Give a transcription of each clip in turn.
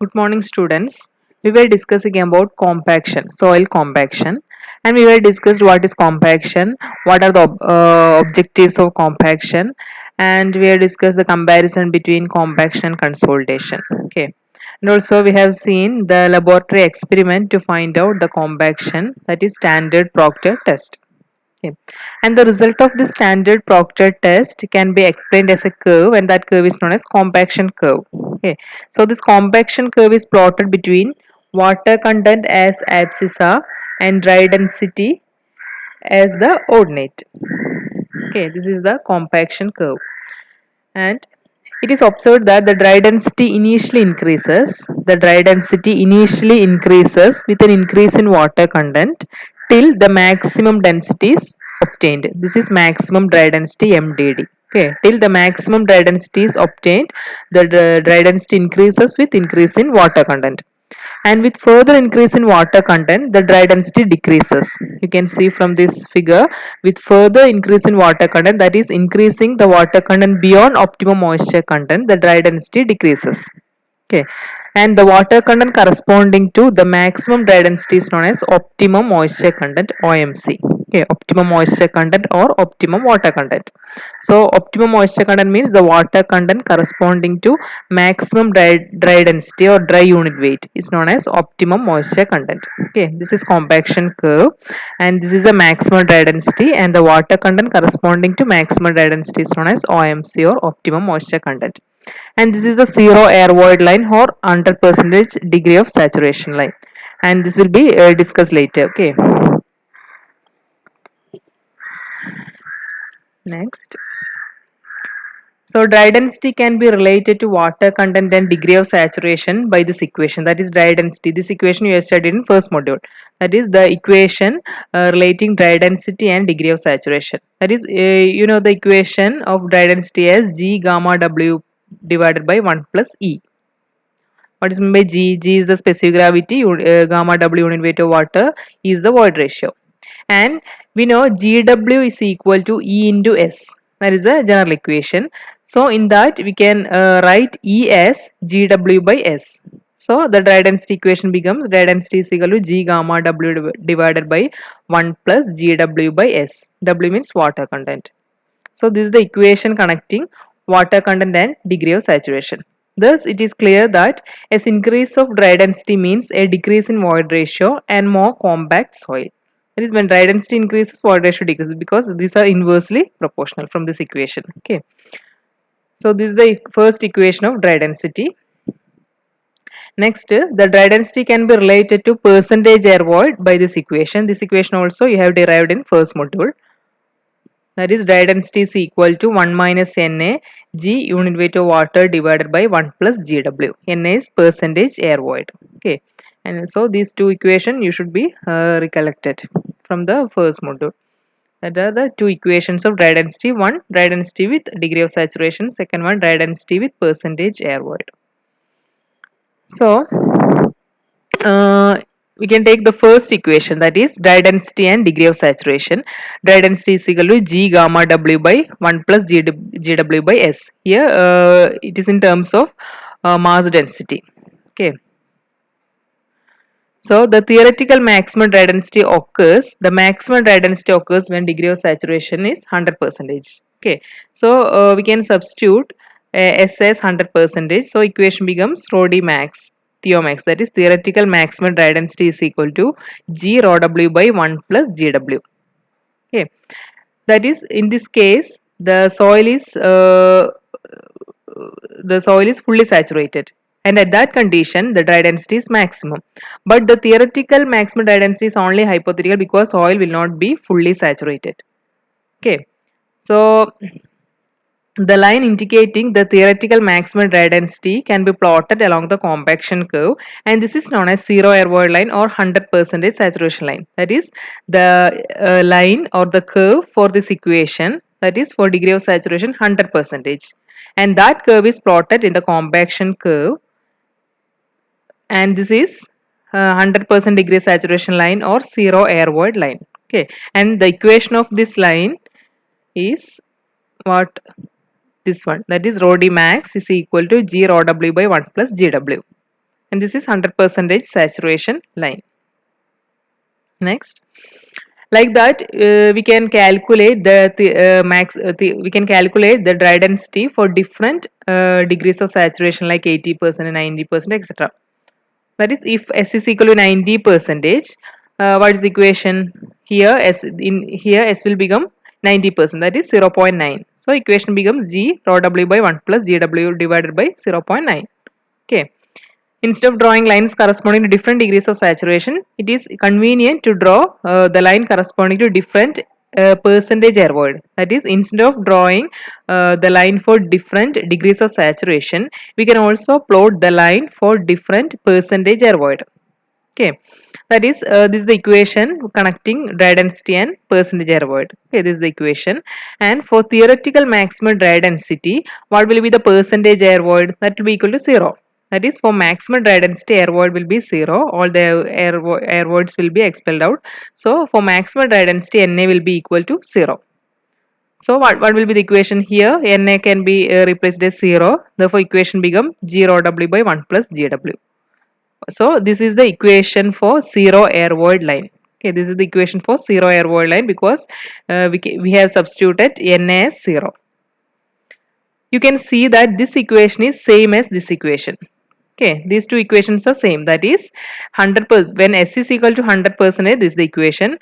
Good morning, students. We were discussing about compaction, soil compaction, and we were discussed what is compaction, what are the objectives of compaction, and we have discussed the comparison between compaction and consolidation. Okay, and also we have seen the laboratory experiment to find out the compaction, that is standard Proctor test. Okay. And the result of the standard Proctor test can be explained as a curve, and that curve is known as compaction curve. Okay. So this compaction curve is plotted between water content as abscissa and dry density as the ordinate. Okay, this is the compaction curve. And it is observed that the dry density initially increases. The dry density initially increases with an increase in water content till the maximum density is obtained. This is maximum dry density MDD. Okay, till the maximum dry density is obtained, the dry density increases with increase in water content, and with further increase in water content the dry density decreases. You can see from this figure, with further increase in water content, that is increasing the water content beyond optimum moisture content, the dry density decreases. Okay, and the water content corresponding to the maximum dry density is known as optimum moisture content, OMC. Okay, optimum moisture content or optimum water content. So optimum moisture content means the water content corresponding to maximum dry density or dry unit weight is known as optimum moisture content. Okay, this is compaction curve, and this is the maximum dry density, and the water content corresponding to maximum dry density is known as OMC or optimum moisture content. And this is the zero air void line or 100% degree of saturation line, and this will be discussed later. Okay, next. So dry density can be related to water content and degree of saturation by this equation, that is dry density. This equation you have studied in first module, that is the equation relating dry density and degree of saturation. That is you know the equation of dry density as G gamma W divided by 1 plus E. What is meant by G? G is the specific gravity, gamma W unit weight of water, E is the void ratio. And we know GW is equal to E into S. That is the general equation. So in that we can write E as GW by S. So the dry density equation becomes dry density is equal to G gamma W divided by 1 plus GW by S. W means water content. So this is the equation connecting water content and degree of saturation. Thus, it is clear that a increase of dry density means a decrease in void ratio and more compact soil. That is, when dry density increases, void ratio decreases, because these are inversely proportional from this equation. Okay. So this is the first equation of dry density. Next, the dry density can be related to percentage air void by this equation. This equation also you have derived in first module. That is dry density is equal to 1 minus Na G unit weight of water divided by 1 plus GW. Na is percentage air void. Okay, and so these two equations you should be recollected from the first module. That are the two equations of dry density. One, dry density with degree of saturation. Second one, dry density with percentage air void. So uh, we can take the first equation, that is dry density and degree of saturation. Dry density is equal to G gamma W by 1 plus GW by S. Here it is in terms of mass density. Okay. So the theoretical maximum dry density occurs, the maximum dry density occurs when degree of saturation is 100%. Okay. So we can substitute S as 100%. So equation becomes rho d max, theomax, that is theoretical maximum dry density is equal to G rho W by 1 plus GW. Okay. That is, in this case the soil is fully saturated, and at that condition the dry density is maximum, but the theoretical maximum dry density is only hypothetical because soil will not be fully saturated. Okay, so the line indicating the theoretical maximum dry density can be plotted along the compaction curve, and this is known as zero air void line or 100% saturation line. That is the line or the curve for this equation, that is for degree of saturation 100%, and that curve is plotted in the compaction curve, and this is 100% degree saturation line or zero air void line. Okay, and the equation of this line is what, this one, that is rho d max is equal to G rho W by 1 plus GW, and this is 100% saturation line. Next, like that, we can calculate we can calculate the dry density for different degrees of saturation like 80% and 90%, etc. That is, if S is equal to 90 percentage, what is the equation? Here S will become 90%, that is 0.9. So equation becomes G rho W by 1 plus GW divided by 0.9. Okay. Instead of drawing lines corresponding to different degrees of saturation, it is convenient to draw the line corresponding to different percentage air void. That is, instead of drawing the line for different degrees of saturation, we can also plot the line for different percentage air void. Okay, that is, this is the equation connecting dry density and percentage air void. Okay, this is the equation. And for theoretical maximum dry density, what will be the percentage air void? That will be equal to 0. That is, for maximum dry density, air void will be 0. All the air voids will be expelled out. So for maximum dry density, Na will be equal to 0. So what will be the equation here? Na can be replaced as 0. Therefore equation become G rho W by 1 plus GW. So this is the equation for zero air void line. Okay, this is the equation for zero air void line because we have substituted Na as 0. You can see that this equation is same as this equation. Okay, these two equations are same. That is 100%, when S is equal to 100%, this is the equation.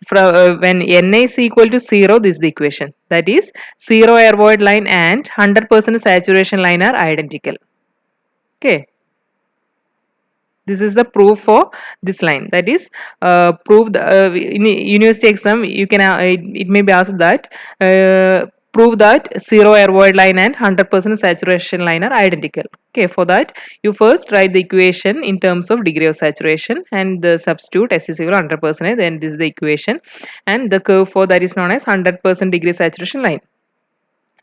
When Na is equal to 0, this is the equation. That is, zero air void line and 100% saturation line are identical. Okay, this is the proof for this line. That is, prove the in the university exam you can it may be asked that prove that zero air void line and 100% saturation line are identical. Okay, for that you first write the equation in terms of degree of saturation and the substitute S is equal to 100%, then this is the equation, and the curve for that is known as 100% degree saturation line.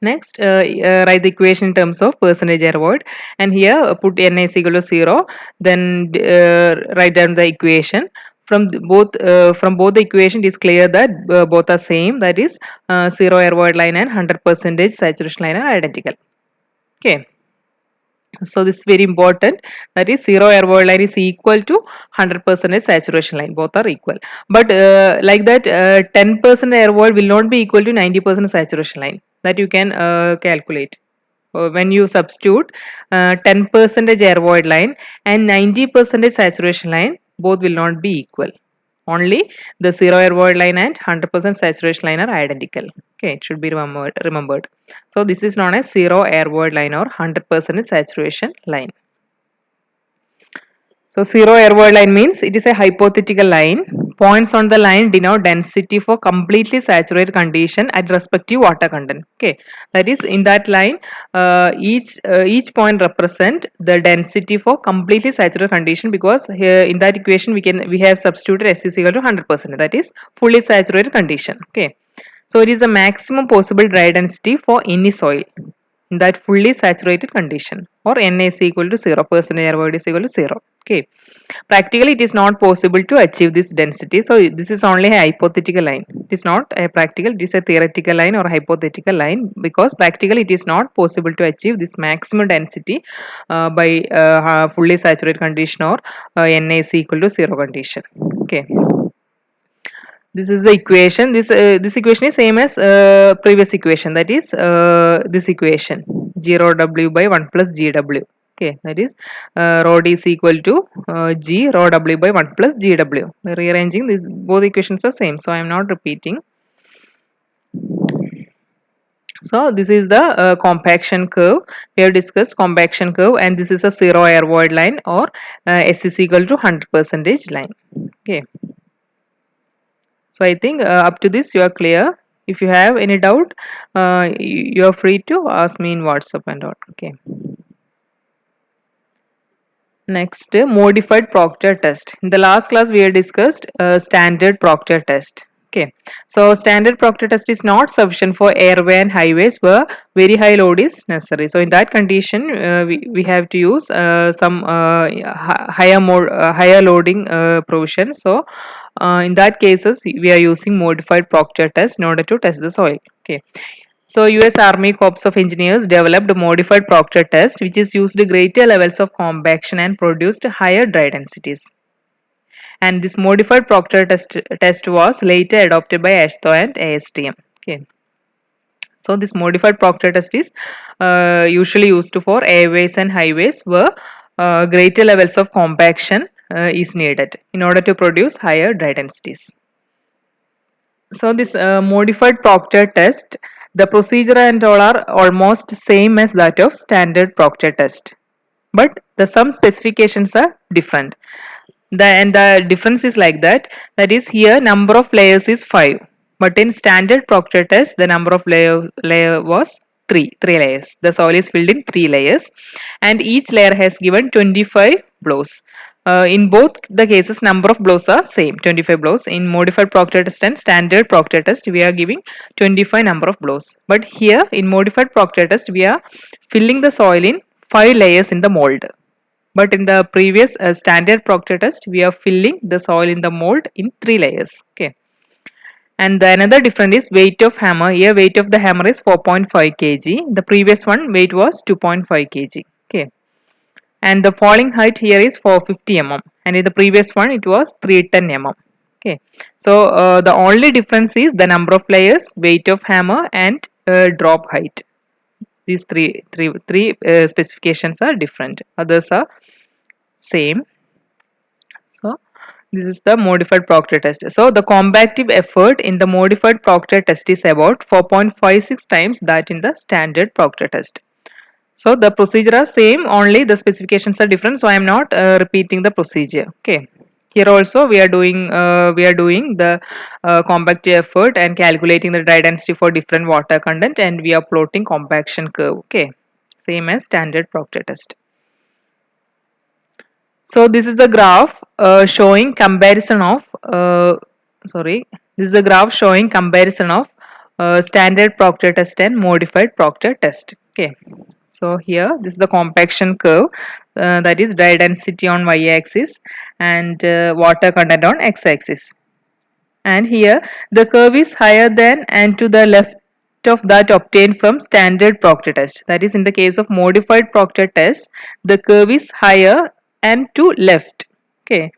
Next, write the equation in terms of percentage air void, and here put Na is equal to 0. Then write down the equation. From both the equation, it is clear that both are same. That is, zero air void line and 100% saturation line are identical. Okay. So this is very important. That is, zero air void line is equal to 100% saturation line. Both are equal. But like that, 10% air void will not be equal to 90% saturation line. That you can calculate. When you substitute 10% air void line and 90% saturation line, both will not be equal. Only the zero air void line and 100% saturation line are identical. Okay, it should be remembered. So this is known as zero air void line or 100% saturation line. So zero air void line means it is a hypothetical line. Points on the line denote density for completely saturated condition at respective water content. Okay, that is, in that line, each point represent the density for completely saturated condition, because here in that equation we have substituted S is equal to 100%. That is fully saturated condition. Okay, so it is the maximum possible dry density for any soil in that fully saturated condition, or Na is equal to 0%, air void is equal to 0. Okay, practically it is not possible to achieve this density, so this is only a hypothetical line. It is not a practical, it is a theoretical line or hypothetical line, because practically it is not possible to achieve this maximum density by fully saturated condition or Na is equal to 0 condition. Okay, this is the equation. This equation is same as previous equation. That is, this equation G rho W by 1 plus GW. Okay, that is, rho D is equal to G rho W by 1 plus GW. Rearranging these, both equations are same, so I am not repeating. So this is the compaction curve. We have discussed compaction curve, and this is a zero air void line or S is equal to 100% line. Okay. So I think up to this you are clear. If you have any doubt, you are free to ask me in WhatsApp and all. Okay. Next, modified Proctor test. In the last class, we had discussed standard Proctor test. Okay, so standard Proctor test is not sufficient for airway and highways where very high load is necessary. So in that condition, we have to use some higher loading provision. So in that cases, we are using modified Proctor test in order to test the soil. Okay. So US Army Corps of Engineers developed a modified Proctor test which is used greater levels of compaction and produced higher dry densities. And this modified Proctor test was later adopted by AASHTO and ASTM. Okay. So this modified Proctor test is usually used for airways and highways where greater levels of compaction is needed in order to produce higher dry densities. So this modified Proctor test, the procedure and all are almost same as that of standard Proctor test, but the some specifications are different. The difference is like that. That is, here number of layers is 5, but in standard Proctor test the number of layer was 3 layers. The soil is filled in 3 layers, and each layer has given 25 blows. In both the cases number of blows are same, 25 blows. In modified Proctor test and standard Proctor test we are giving 25 number of blows, but here in modified Proctor test we are filling the soil in 5 layers in the mold, but in the previous standard Proctor test we are filling the soil in the mold in 3 layers. Okay. And the another difference is weight of hammer. Here weight of the hammer is 4.5 kg. The previous one weight was 2.5 kg. Okay. And the falling height here is 450 mm, and in the previous one it was 310 mm. Okay. So the only difference is the number of layers, weight of hammer, and drop height. These three specifications are different. Others are same. So this is the modified Proctor test. So the compactive effort in the modified Proctor test is about 4.56 times that in the standard Proctor test. So the procedure are same, only the specifications are different. So I am not repeating the procedure. Okay. Here also we are doing the compactive effort and calculating the dry density for different water content, and we are plotting compaction curve. Okay, same as standard Proctor test. So this is the graph showing comparison of this is the graph showing comparison of standard Proctor test and modified Proctor test. Okay. So here this is the compaction curve, that is dry density on y-axis and water content on x-axis. And here the curve is higher than and to the left of that obtained from standard Proctor test. That is, in the case of modified Proctor test the curve is higher and to left. Okay.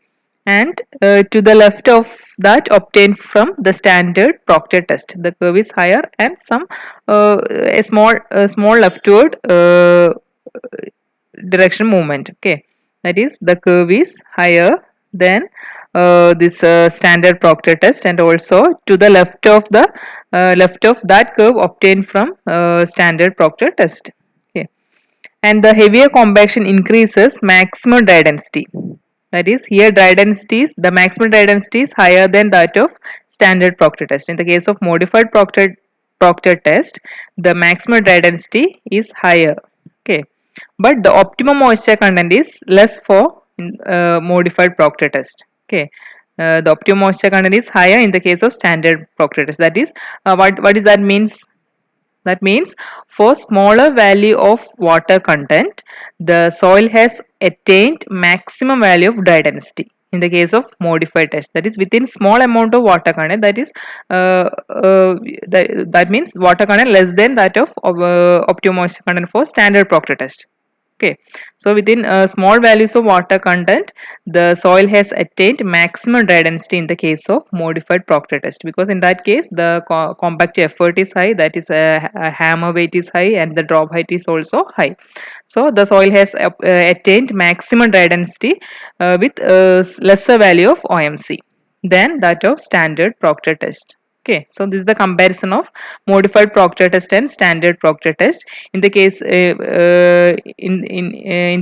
And to the left of that obtained from the standard Proctor test the curve is higher and some a small leftward direction movement. Okay, that is the curve is higher than this standard Proctor test, and also to the left of that curve obtained from standard Proctor test. Okay. And the heavier compaction increases maximum dry density. That is, here dry density is the maximum dry density is higher than that of standard Proctor test. In the case of modified Proctor test the maximum dry density is higher. Okay, but the optimum moisture content is less for modified Proctor test. Okay. The optimum moisture content is higher in the case of standard Proctor test. That is, what does that means? That means for smaller value of water content, the soil has attained maximum value of dry density. In the case of modified test, that is within small amount of water content, that is that means water content less than that of optimum moisture content for standard Proctor test. Okay, so within small values of water content the soil has attained maximum dry density in the case of modified Proctor test, because in that case the compact effort is high, that is a hammer weight is high and the drop height is also high. So the soil has attained maximum dry density with lesser value of OMC than that of standard Proctor test. Okay, so this is the comparison of modified Proctor test and standard Proctor test. In the case in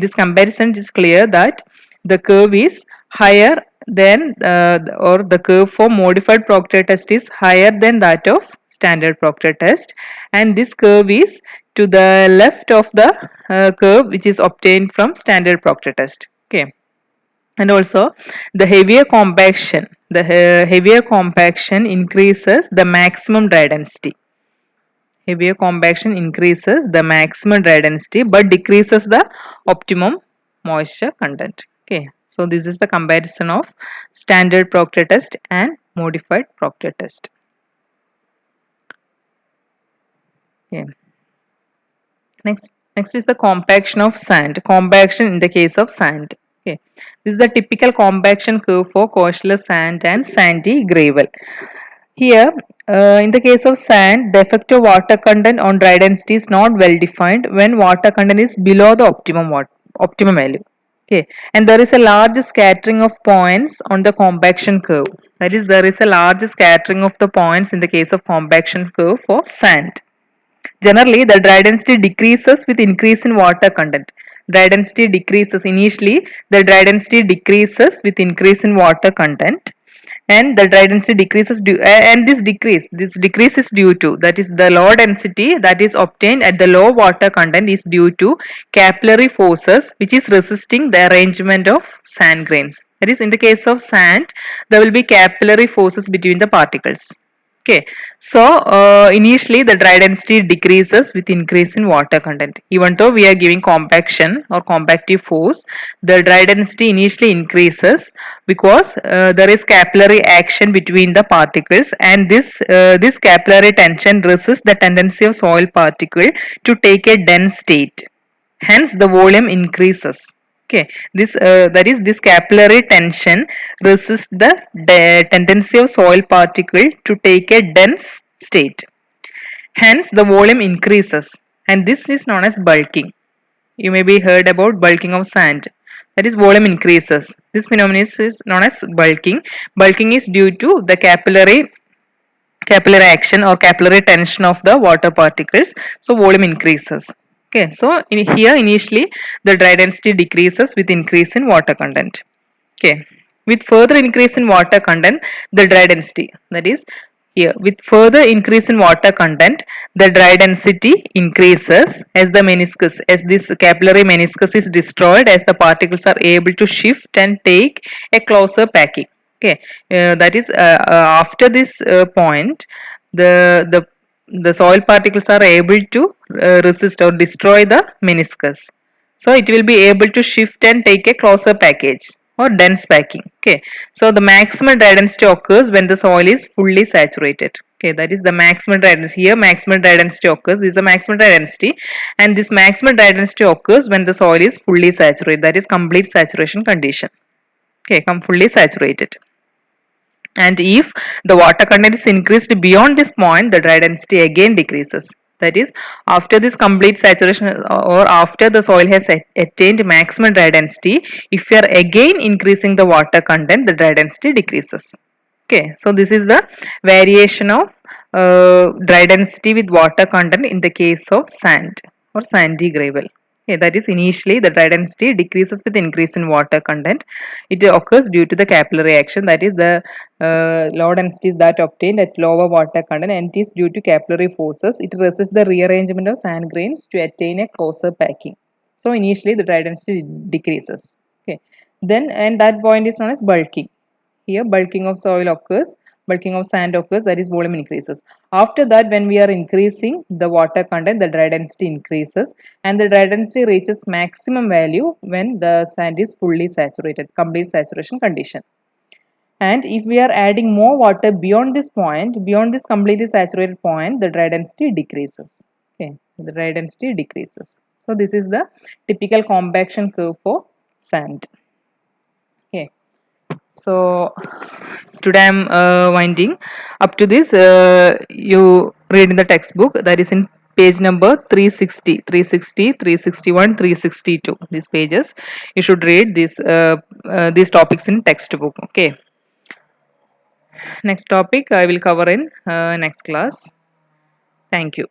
this comparison, it is clear that the curve is higher than or the curve for modified Proctor test is higher than that of standard Proctor test, and this curve is to the left of the curve which is obtained from standard Proctor test. Okay. And also the heavier compaction increases the maximum dry density. Heavier compaction increases the maximum dry density but decreases the optimum moisture content. Okay, so this is the comparison of standard Proctor test and modified Proctor test. Okay. Next is the compaction of sand. Compaction in the case of sand. Okay. This is the typical compaction curve for coastal sand and sandy gravel. Here, in the case of sand, the effective water content on dry density is not well defined when water content is below the optimum value. Okay, and there is a large scattering of points on the compaction curve. That is, there is a large scattering of the points in the case of compaction curve for sand. Generally, the dry density decreases with increase in water content. Dry density decreases initially, the dry density decreases with increase in water content, and the dry density decreases and this decrease is due to, that is, the low density that is obtained at the low water content is due to capillary forces which is resisting the arrangement of sand grains. That is, in the case of sand, there will be capillary forces between the particles. Okay, so initially the dry density decreases with increase in water content. Even though we are giving compaction or compactive force, the dry density initially increases because there is capillary action between the particles, and this capillary tension resists the tendency of soil particle to take a dense state. Hence, the volume increases. Okay, this capillary tension resists the tendency of soil particle to take a dense state. Hence, the volume increases, and this is known as bulking. You may be heard about bulking of sand. That is, volume increases. This phenomenon is known as bulking. Bulking is due to the capillary action or capillary tension of the water particles. So volume increases. Okay, so here initially the dry density decreases with increase in water content. Okay, with further increase in water content, the dry density, that is, here with further increase in water content, the dry density increases as the meniscus, as this capillary meniscus is destroyed, as the particles are able to shift and take a closer packing. Okay, that is, after this point, the the soil particles are able to resist or destroy the meniscus, so it will be able to shift and take a closer package or dense packing. Okay, so the maximum dry density occurs when the soil is fully saturated. Okay, that is the maximum dry density. Here maximum dry density occurs, this is the maximum dry density, and this maximum dry density occurs when the soil is fully saturated, that is complete saturation condition. Okay, come fully saturated. And if the water content is increased beyond this point, the dry density again decreases. That is, after this complete saturation or after the soil has attained maximum dry density, if we are again increasing the water content, the dry density decreases. Okay, so this is the variation of dry density with water content in the case of sand or sandy gravel. Okay, that is, initially the dry density decreases with increase in water content. It occurs due to the capillary action, that is, the low densities that obtained at lower water content, and it is due to capillary forces. It resists the rearrangement of sand grains to attain a closer packing. So initially the dry density decreases. Okay, then, and that point is known as bulking. Here bulking of soil occurs, bulking of sand occurs, that is, volume increases. After that, when we are increasing the water content, the dry density increases, and the dry density reaches maximum value when the sand is fully saturated, complete saturation condition. And if we are adding more water beyond this point, beyond this completely saturated point, the dry density decreases. Okay, the dry density decreases. So this is the typical compaction curve for sand. Okay, so today I'm winding up to this. You read in the textbook, that is in page number 360, 360, 361, 362. These pages you should read these topics in textbook. Okay, next topic I will cover in next class. Thank you.